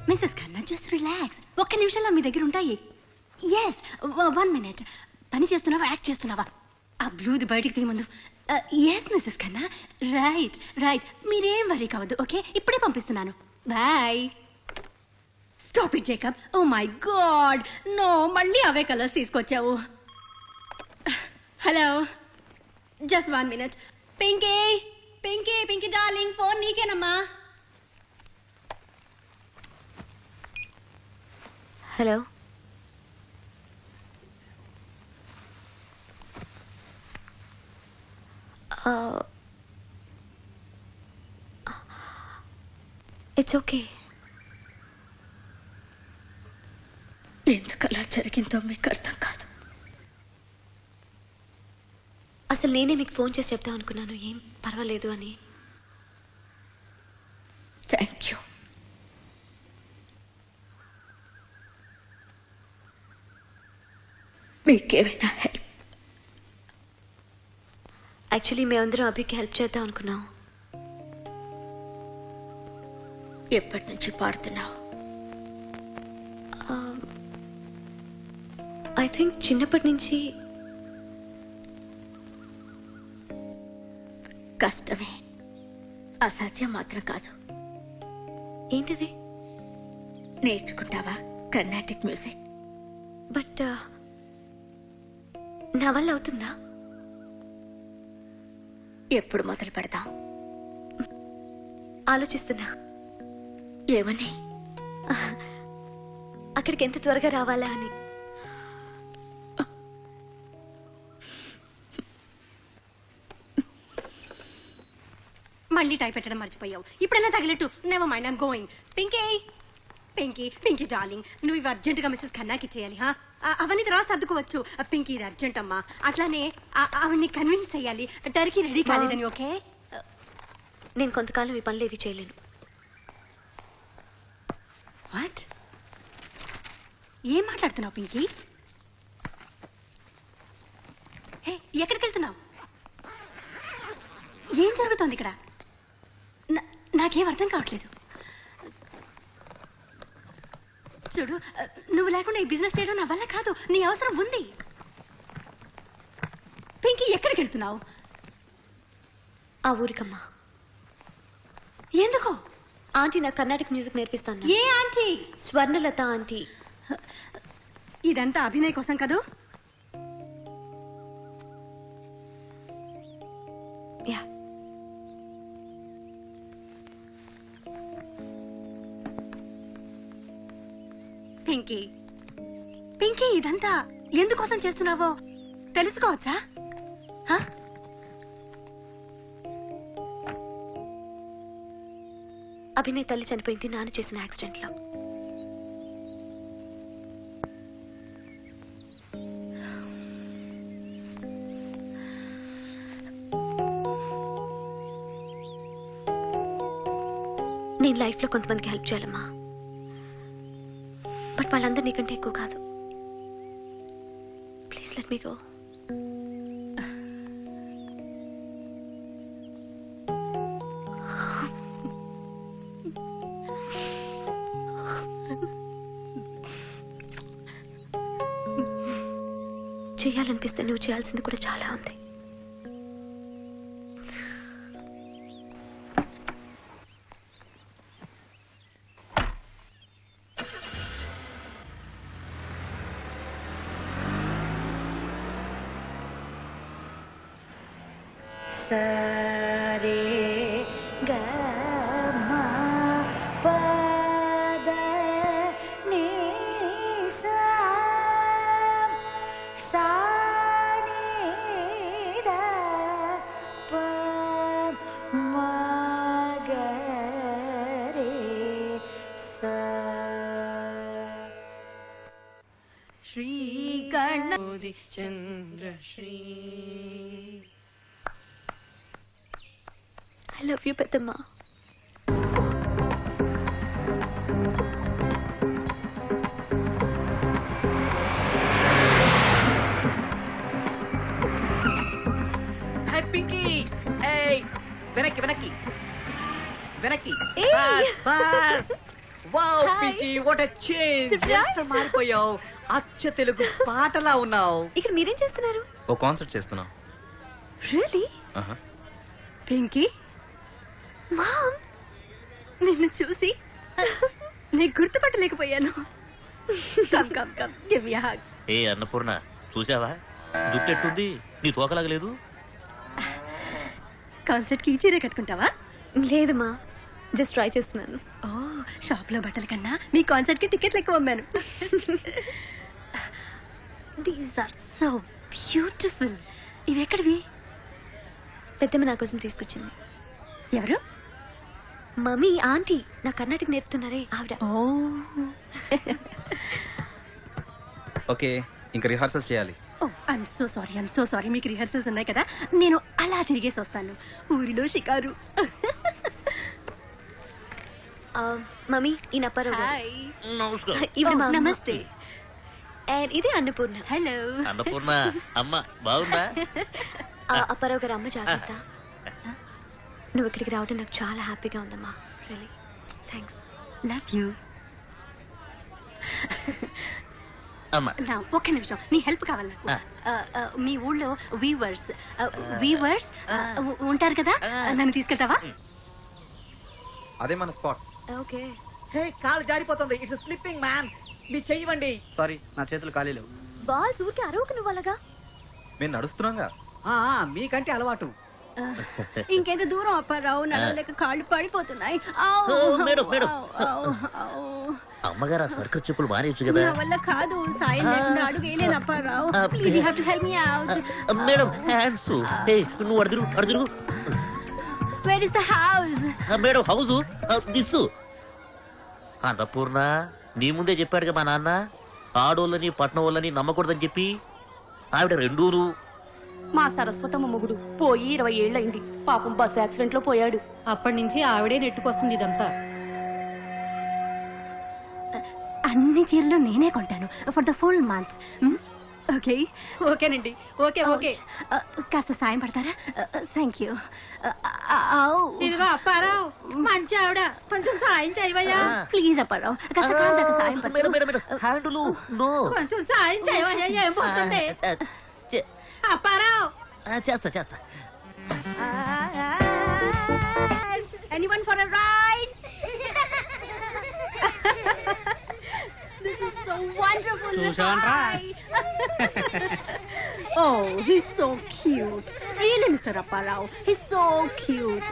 Mrs Khanna, just relax. ఒక్క నిమిషంలో మీ దగ్గర ఉంటాయి. Yes, 1 minute. పని చేస్తున్నావా, act చేస్తున్నావా? ఆ బ్లూది బయటికి తీ ముందు. Yes Mrs Khanna, right right. మీరేం వరీ కావద్దు, ఓకే? ఇప్పుడే పంపిస్తున్నాను. Bye. Stop it Jacob. Oh my god, no, మళ్ళీ అవే కలర్స్ తీసుకొచ్చావు. Hello, just 1 minute. Pinky Pinky Pinky darling, phone నీకేనమ్మా. Hello, it's okay. ఎందుకు అలా జరిగిందో మీకు అర్థం కాదు. అసలు నేనే మీకు ఫోన్ చేసి చెప్తాం అనుకున్నాను, ఏం పర్వాలేదు అని. Thank you. మీకేమైనా హెల్ప్? యాక్చువల్లీ మేమందరం అభికి హెల్ప్ చేద్దాం అనుకున్నాం. ఎప్పటి నుంచి పాడుతున్నావు? ఐ థింక్ చిన్నప్పటి నుంచి. కష్టమే, అసాధ్యం మాత్రం కాదు. ఏంటిది? నేర్చుకుంటావా కర్ణాటిక్ మ్యూజిక్? బట్ నా వల్ల అవుతుందా? ఎప్పుడు మొదలు పెడదాం? ఆలోచిస్తున్నా. ఏమని? అక్కడికి ఎంత త్వరగా రావాలా అని. మళ్ళీ టై పెట్టడం మర్చిపోయావు. ఇప్పుడైనా తగిలిట్టు. Never mind, I'm going. Pinky Pinky Pinky darling, నువ్వు ఇవి అర్జెంటుగా మిస్సెస్ ఖన్నాకి చేయాలి. అవన్నీ తర్వాత సర్దుకోవచ్చు. పింకీ ఇది అర్జెంట్ అమ్మా. అట్లానే అవన్నీ కన్విన్స్ చేయాలి. టర్కీ రెడీ కాలేదని. ఓకే, నేను కొంతకాలం ఈ పనులు ఏవి చేయలేను. వాట్? ఏం మాట్లాడుతున్నావు పింకీ? హే, ఎక్కడికి వెళ్తున్నావు? ఏం జరుగుతోంది ఇక్కడ? నాకేం అర్థం కావట్లేదు. చూడు, నువ్వు లేకుండా ఈ బిజినెస్ చేయడం నా వల్ల కాదు. నీ అవసరం ఉంది. పింకీ, ఎక్కడికి వెళ్తున్నావు? ఆ ఊరికమ్మా. ఎందుకు? ఆంటీ నాకు కర్ణాటక మ్యూజిక్ నేర్పిస్తాను. ఏ ఆంటీ? స్వర్ణలత ఆంటీ. ఇదంతా అభినయ్ కోసం కదూ? యా. పింకీ పింకీ, ఇదంతా ఎందుకోసం చేస్తున్నావో తెలుసుకోవచ్చా? అభినయ్ తల్లి చనిపోయింది నాన్న చేసిన యాక్సిడెంట్ లో. నేను లైఫ్ లో కొంతమందికి హెల్ప్ చేయాలమ్మా. బట్ వాళ్ళందరూ నీకంటే ఎక్కువ కాదు. Please let me go. చేయాలనిపిస్తే నువ్వు చేయాల్సింది కూడా చాలా ఉంది. చంద్రశ్రీ. I love you, పెద్దమ్మా. హై పింకీ, ఏయ్ వెనక్కి వెనక్కి వెనక్కి. బస్. Wow Pinky, what a change. ఎంత మారిపోయావు. అచ్చ తెలుగు పాటలా ఉన్నావు. ఇక్కడ మీరేం చేస్తున్నారు? ఓ కాన్సర్ట్ చేస్తున్నావు. రియల్లీ? పింకీ, మామ్, నిన్ను చూసి నేను గుర్తుపట్టలేకపోయాను. Come come come, give me hug. ఏ అన్నపూర్ణ, చూసావా దుట్టెట్టుంది? నీ తోకలాగలేదు. కాన్సర్ట్ కి ఈ చీర కట్టుకుంటావా? లేదు మా, జస్ట్ ట్రై చేస్తున్నాను. ఓ, షాప్ లో బట్టల కన్నా మీ కాన్సర్ట్ కి టికెట్లు ఎక్కువ అమ్మాను. These are so beautiful. ఇవి ఎక్కడివి? పెద్దమ్మ నా కోసం తీసుకొచ్చింది. ఎవరు? Mummy, aunty. నా కర్ణాటక నేర్పుతున్నారే ఆవిడ. ఓకే, ఇంకా రిహార్సల్స్ చేయాలి. ఓ, ఐఎమ్ సో సారీ. మీకు రిహర్సల్స్ ఉన్నాయి కదా, నేను అలా తిరిగేసి వస్తాను. ఊరిలో షికారు. మమ్మీ, ఈ నప్పారావు నమస్కారం. నమస్తే. అండ్ ఇది అన్నపూర్ణ. హలో అన్నపూర్ణ అమ్మ, బాగుందా? అప్పారావు గారు అమ్మ జాగ్రత్త. నువ్వు ఇక్కడికి రావడం నాకు చాలా హ్యాపీగా ఉందమ్మా. Really thanks. Love you. అమ్మ, ఒక్క నిమిషం, నీ హెల్ప్ కావాలి నాకు. మీ ఊళ్ళో వీవర్స్ ఉంటారు కదా, నన్ను తీసుకెళ్తావా? అదే మన స్పాట్. ఓకే. హే, కాలు జారిపోతుంది. It's slipping man. మీ చెయ్యండి. సారీ నా చేతులు ఖాళీ లేవు. బాల్స్ ఊరికి అరవకు నువ్వు అలాగా. మేము నడుస్తున్నాగా. మీకంటే అలవాటు. ఇంకెంత దూరం అప్పారావు, నడవలేక కాళ్ళు పడిపోతున్నాయి. మేడం మేడం అమ్మగారు ఆ సర్కస్ చెప్పులు మానేయచ్చు కదా. నా వల్ల కాదు, సాయం లేకుండా అడుగు వేయలేను Apparao. Please you have to help me out. Madam hands నువ్వు అడుగు అడుగు. Where is the house? Madam house this. Annapurna నీ ముందే చెప్పాడుగా మా నాన్న, ఆడోళ్ళని పట్నం వాళ్ళని నమ్మకూడదని చెప్పి. ఆవిడ రెండూను. మా సరస్వతమ్మ మొగుడు పోయి 20 ఏళ్ళయింది. పాపం బస్ యాక్సిడెంట్ లో పోయాడు. అప్పటి నుంచి ఆవిడే నెట్టుకొస్తుంది ఇదంతా. అన్ని చీరలు నేనే కొంటాను for the full month. Okay ఓకేనండి. ఓకే ఓకే కాస్త సాయం పడతారా? Thank you. ఇదిగో అప్పారావు, మంచి ఆవిడ, కొంచెం సాయం చేయవయ్యా. ప్లీజ్ అప్పారావు, కాస్త కాంతకు సాయం పడతారు. కొంచెం సాయం చేయవయ్యా. ఏం పోతుంది అప్పారావు? చేస్తా చేస్తా. Anyone for a ride? This is so wonderful. Oh, he's so cute. Really, Mr. Apparao, he's so cute.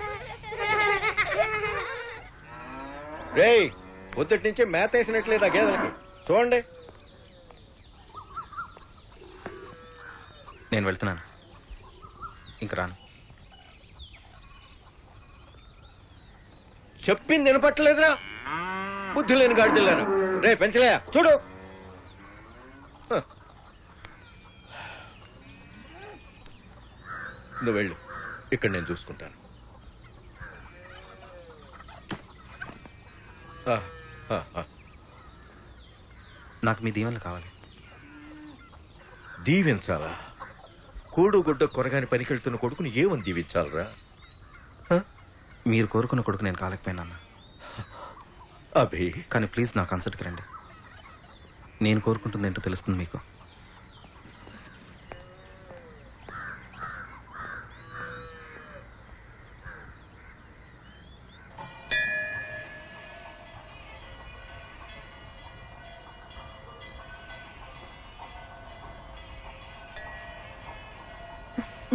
రేయ్, పొద్దుటి నుంచి మేత వేసినట్లేదా గేదెలకి? చూడండి. నేను వెళ్తున్నాను, ఇంక రాను. చెప్పింది వినపట్టలేదురా, బుద్ధి లేని గాడిదెళ్ళారు. రే పెంచలేయా, చూడు. నువ్వు వెళ్ళు, ఇక్కడ నేను చూసుకుంటాను. నాకు మీ దీవెనలు కావాలి. దీవించాలా? కూడు గుడ్డ కొరగాని పనికెళ్తున్న కొడుకుని ఏమని దీవించాలరా? మీరు కోరుకున్న కొడుకు నేను కాలేకపోయినా అభి. కానీ ప్లీజ్ నా కన్సర్ట్కి రండి. నేను కోరుకుంటుంది ఏంటో తెలుస్తుంది మీకు.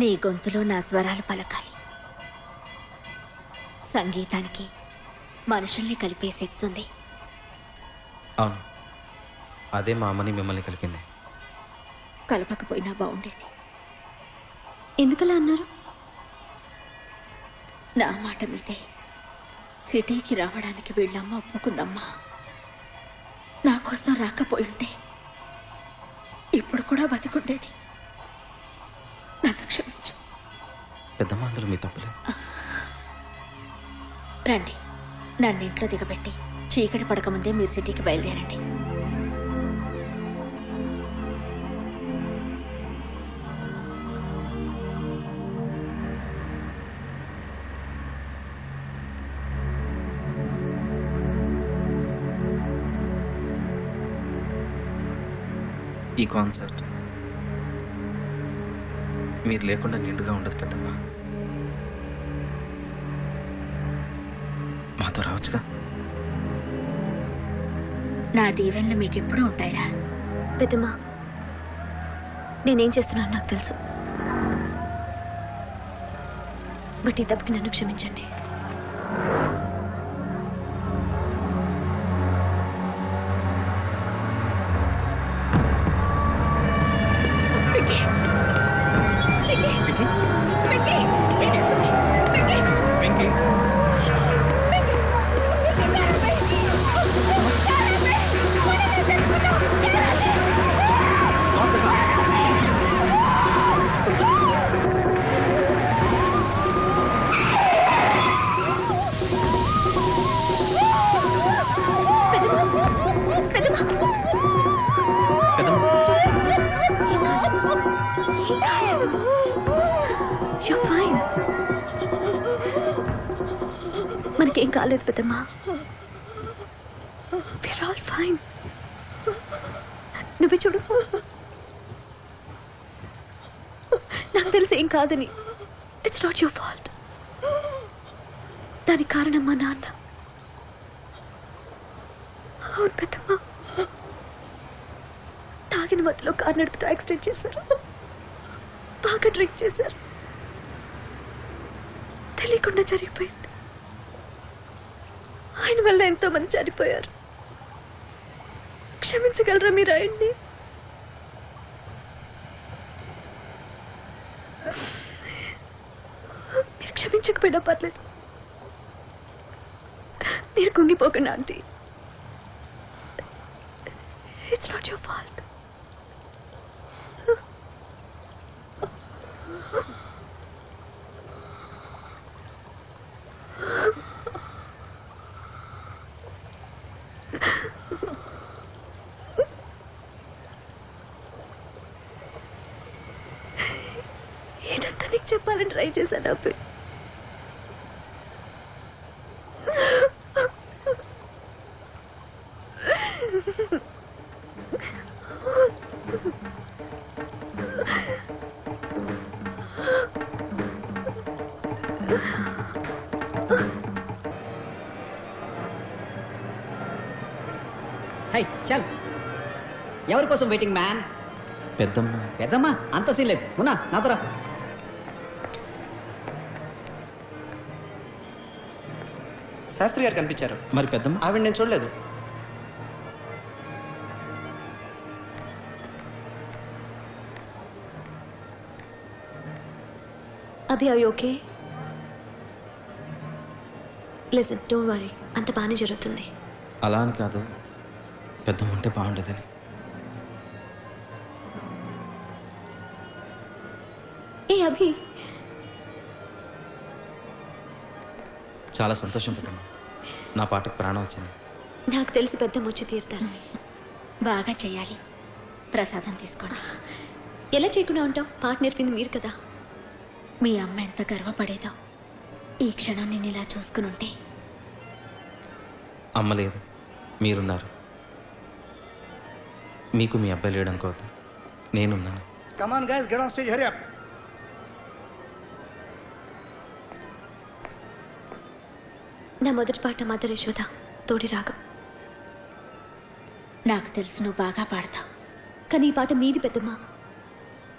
నీ గొంతులో నా స్వరాలు పలకాలి. సంగీతానికి మనుషుల్ని కలిపే శక్తి ఉంది. అవును, అదే మా అమ్మని మిమ్మల్ని కలిపింది. కలపకపోయినా బాగుండేది. ఎందుకలా అన్నారు? నా మాట మీదే సిటీకి రావడానికి వీళ్ళమ్మ ఒప్పుకుందమ్మా. నా కోసం రాకపోయి ఉంటే ఇప్పుడు కూడా బతికుండేది. నన్ను క్షమించు. పెద్దమ్మ, అందులో మీ తప్పులే. రండి, నన్ను ఇంట్లో దిగబెట్టి చీకటి పడకముందే మీరు సిటీకి బయలుదేరండి. ఈ కాన్సర్ట్ మీరు లేకుండా నిండుగా ఉండదు పెద్దమ్మ. మాతో రావచ్చుగా. నా దీవెనలు మీకు ఎప్పుడూ ఉంటాయిరా. పెద్దమ్మా, నేనేం చేస్తున్నాను నాకు తెలుసు. బట్ ఈ దెబ్బకి నన్ను క్షమించండి. మనకేం కాలేదు పెద్దమ్మా. We're all fine. నువ్వే చూడు, నాకు తెలిసి ఏం కాదని. It's not your fault. దానికి కారణం మా నాన్న. అవును పెద్దమ్మా, తాగిన మధ్యలో కారు నడుపుతూ యాక్సిడెంట్ చేశారు. బాగా డ్రింక్ చేశారు. తెలియకుండా జరిగిపోయింది. ఆయన వల్ల ఎంతో మంది చనిపోయారు. క్షమించగలరా మీరు ఆయన్ని? మీరు క్షమించకపోయినా పర్లేదు. మీరు కుంగిపోకండి aunty. It's not your fault. ఇదంతా నీకు చెప్పాలని ట్రై చేశాను అబ్బే. హై చల్. ఎవరి కోసం వెయిటింగ్ మ్యాన్? పెద్దమ్మ. పెద్దమ్మా అంత సీన్ లేదు. ఉన్నా నాతోరా. శాస్త్రి గారు కనిపించారు. మరి పెద్దమ్మ? ఆవిడ నేను చూడలేదు. అభి అవి ఓకే? లిసన్, డోంట్ వరీ, అంత బాగానే జరుగుతుంది. అలా అని కాదు, పెద్దమ్మ ఉంటే బాగుండేదని. ఏ అభి, చాలా సంతోషం పెద్దమ్మ. నా పాటకు ప్రాణం వచ్చింది. నాకు తెలిసి పెద్దమ్మ వచ్చి తీరుతారు. బాగా చెయ్యాలి. ప్రసాదం తీసుకోండి. ఎలా చేయకుండా ఉంటావు? పాట నేర్పింది మీరు కదా. మీ అమ్మ ఎంత గర్వపడేదో ఈ క్షణం నేను ఇలా చూసుకుని ఉంటే. అమ్మ లేదు, మీరున్నారు. మీకు మీ అబ్బాయి లేడు అనుకోవద్దు, నేనున్నాను. Come on guys, get on stage, hurry up. నా మొదటి పాట మదర్ యశోద, తోడి రాగం. నాకు తెలుసు నువ్వు బాగా పాడతావు. కానీ ఈ పాట మీది పెద్దమ్మ.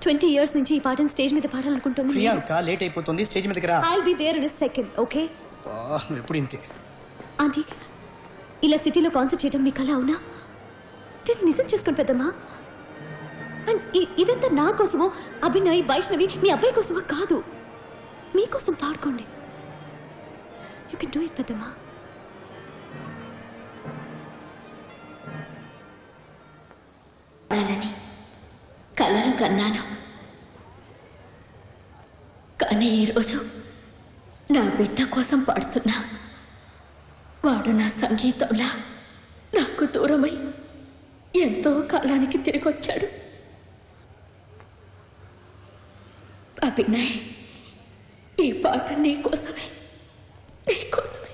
20 years నుంచి ఈ పాటను స్టేజ్ మీద పాడాలనుకుంటుంది. ప్రియాంక లేట్ అయిపోతుంది, స్టేజ్ మీదకి రా. I'll be there in a second, okay? నువ్వు ఎప్పుడు ఇంతే. ఆంటీ, ఇలా సిటీలో కాన్సర్ట్ చేయడం మీ కళ అవునా? దీన్ని నిజం చేసుకోండి పెద్దమ్మా. అండ్ ఇదంతా నా కోసమో, అభినయ్, వైష్ణవి, మీ అబ్బాయి కోసమో కాదు. మీకోసం పాడుకోండి. యూ కెన్ డూ ఇట్ పెద్దమ్మా. పాడాలని కలలు కన్నాను. కానీ ఈరోజు నా బిడ్డ కోసం పాడుతున్నా. వాడు నా సంగీతంలా నాకు దూరమై ఎంతో కాలానికి తిరిగి వచ్చాడు. అభినయ్, ఈ పాట నీ కోసమే, నీ కోసమే.